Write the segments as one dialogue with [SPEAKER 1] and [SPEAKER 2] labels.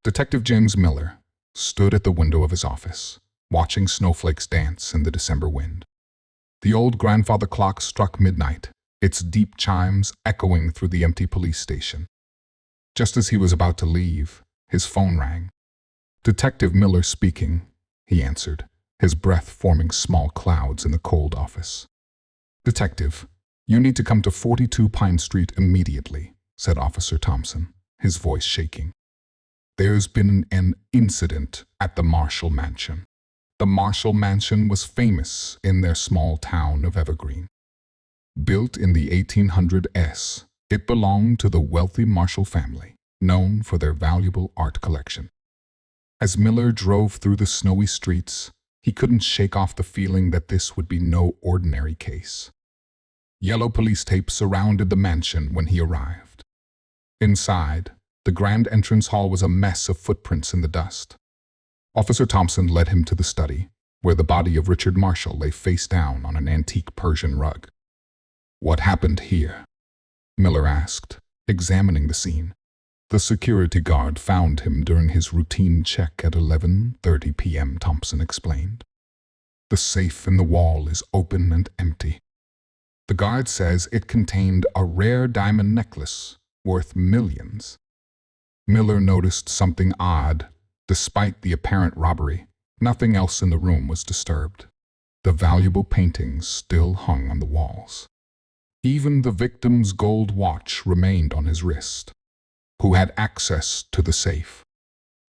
[SPEAKER 1] Detective James Miller stood at the window of his office, watching snowflakes dance in the December wind. The old grandfather clock struck midnight, its deep chimes echoing through the empty police station. Just as he was about to leave, his phone rang. "Detective Miller speaking," he answered, his breath forming small clouds in the cold office. "Detective, you need to come to 42 Pine Street immediately," said Officer Thompson, his voice shaking. "There's been an incident at the Marshall Mansion." The Marshall Mansion was famous in their small town of Evergreen. Built in the 1800s, it belonged to the wealthy Marshall family, known for their valuable art collection. As Miller drove through the snowy streets, he couldn't shake off the feeling that this would be no ordinary case. Yellow police tape surrounded the mansion when he arrived. Inside, the grand entrance hall was a mess of footprints in the dust. Officer Thompson led him to the study, where the body of Richard Marshall lay face down on an antique Persian rug. "What happened here?" Miller asked, examining the scene. "The security guard found him during his routine check at 11:30 p.m., Thompson explained. "The safe in the wall is open and empty. The guard says it contained a rare diamond necklace worth millions." Miller noticed something odd. Despite the apparent robbery, nothing else in the room was disturbed. The valuable paintings still hung on the walls. Even the victim's gold watch remained on his wrist. "Who had access to the safe?"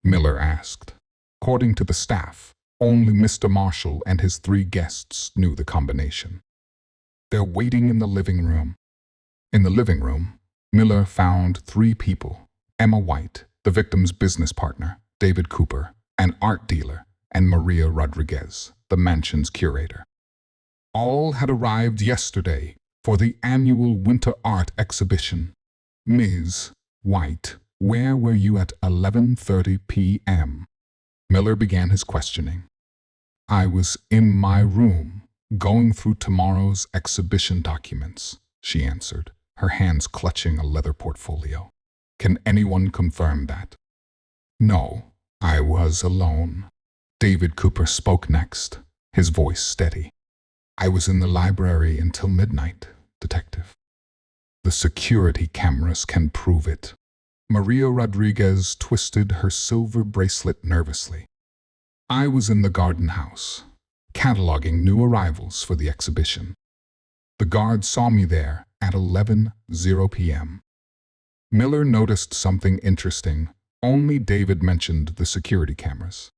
[SPEAKER 1] Miller asked. According to the staff, only Mr. Marshall and his 3 guests knew the combination. "They're waiting in the living room." In the living room, Miller found 3 people: Emma White, the victim's business partner, David Cooper, an art dealer, and Maria Rodriguez, the mansion's curator. All had arrived yesterday for the annual winter art exhibition. "Ms. White, where were you at 11:30 p.m.? Miller began his questioning. "I was in my room, going through tomorrow's exhibition documents," she answered, her hands clutching a leather portfolio. "Can anyone confirm that?" "No, I was alone." David Cooper spoke next, his voice steady. "I was in the library until midnight, Detective. The security cameras can prove it." Maria Rodriguez twisted her silver bracelet nervously. "I was in the garden house, cataloging new arrivals for the exhibition. The guard saw me there at 11:00 p.m. Miller noticed something interesting. Only David mentioned the security cameras.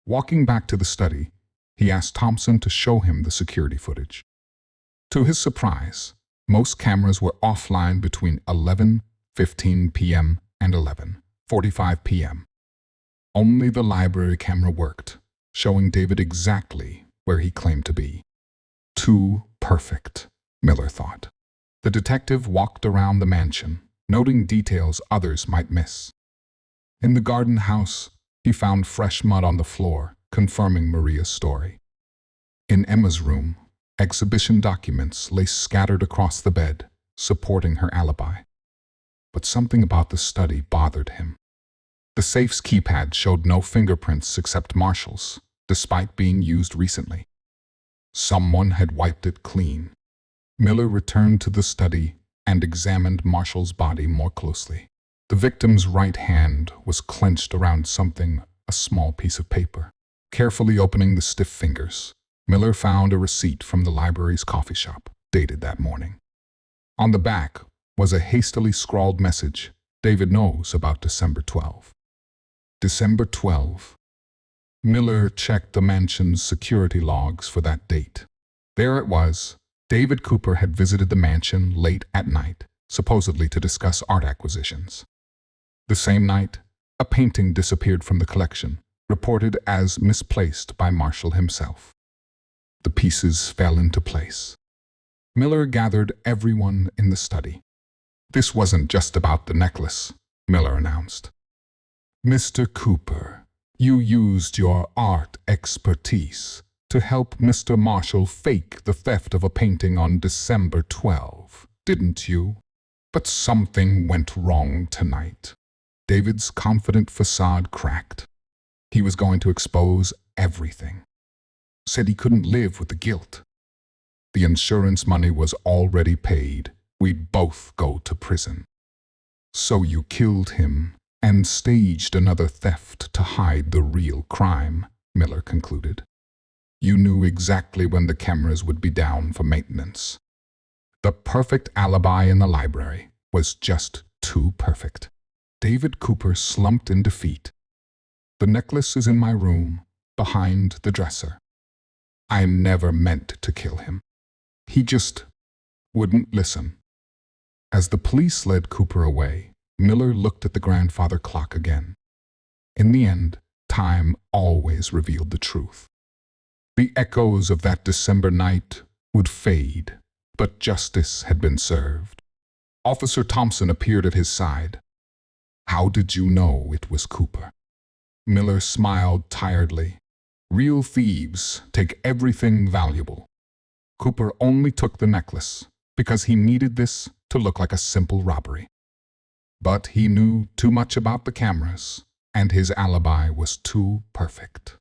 [SPEAKER 1] Walking back to the study, he asked Thompson to show him the security footage. To his surprise, most cameras were offline between 11:15 p.m. and 11:45 p.m. Only the library camera worked, showing David exactly where he claimed to be. Too perfect, Miller thought. The detective walked around the mansion, noting details others might miss. In the garden house, he found fresh mud on the floor, confirming Maria's story. In Emma's room, exhibition documents lay scattered across the bed, supporting her alibi. But something about the study bothered him. The safe's keypad showed no fingerprints except Marshall's, despite being used recently. Someone had wiped it clean. Miller returned to the study and examined Marshall's body more closely. The victim's right hand was clenched around something, a small piece of paper. Carefully opening the stiff fingers, Miller found a receipt from the library's coffee shop, dated that morning. On the back was a hastily scrawled message: "David knows about December 12. December 12. Miller checked the mansion's security logs for that date. There it was. David Cooper had visited the mansion late at night, supposedly to discuss art acquisitions. The same night, a painting disappeared from the collection, reported as misplaced by Marshall himself. The pieces fell into place. Miller gathered everyone in the study. "This wasn't just about the necklace," Miller announced. "Mr. Cooper, you used your art expertise to help Mr. Marshall fake the theft of a painting on December 12, didn't you? But something went wrong tonight." David's confident facade cracked. He was going to expose everything. Said he couldn't live with the guilt. The insurance money was already paid. We'd both go to prison. So you killed him and staged another theft to hide the real crime, Miller concluded. You knew exactly when the cameras would be down for maintenance. The perfect alibi in the library was just too perfect. David Cooper slumped in defeat. The necklace is in my room, behind the dresser. I never meant to kill him. He just wouldn't listen. As the police led Cooper away, Miller looked at the grandfather clock again. In the end, time always revealed the truth. The echoes of that December night would fade, but justice had been served. Officer Thompson appeared at his side. How did you know it was Cooper? Miller smiled tiredly. Real thieves take everything valuable. Cooper only took the necklace because he needed this to look like a simple robbery. But he knew too much about the cameras, and his alibi was too perfect.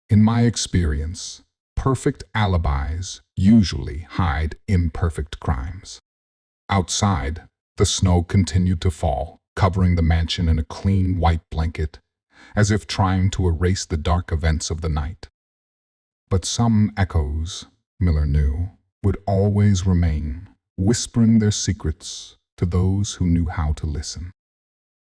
[SPEAKER 1] In my experience, perfect alibis usually hide imperfect crimes. Outside, the snow continued to fall, covering the mansion in a clean white blanket, as if trying to erase the dark events of the night. But some echoes, Miller knew, would always remain, whispering their secrets to those who knew how to listen.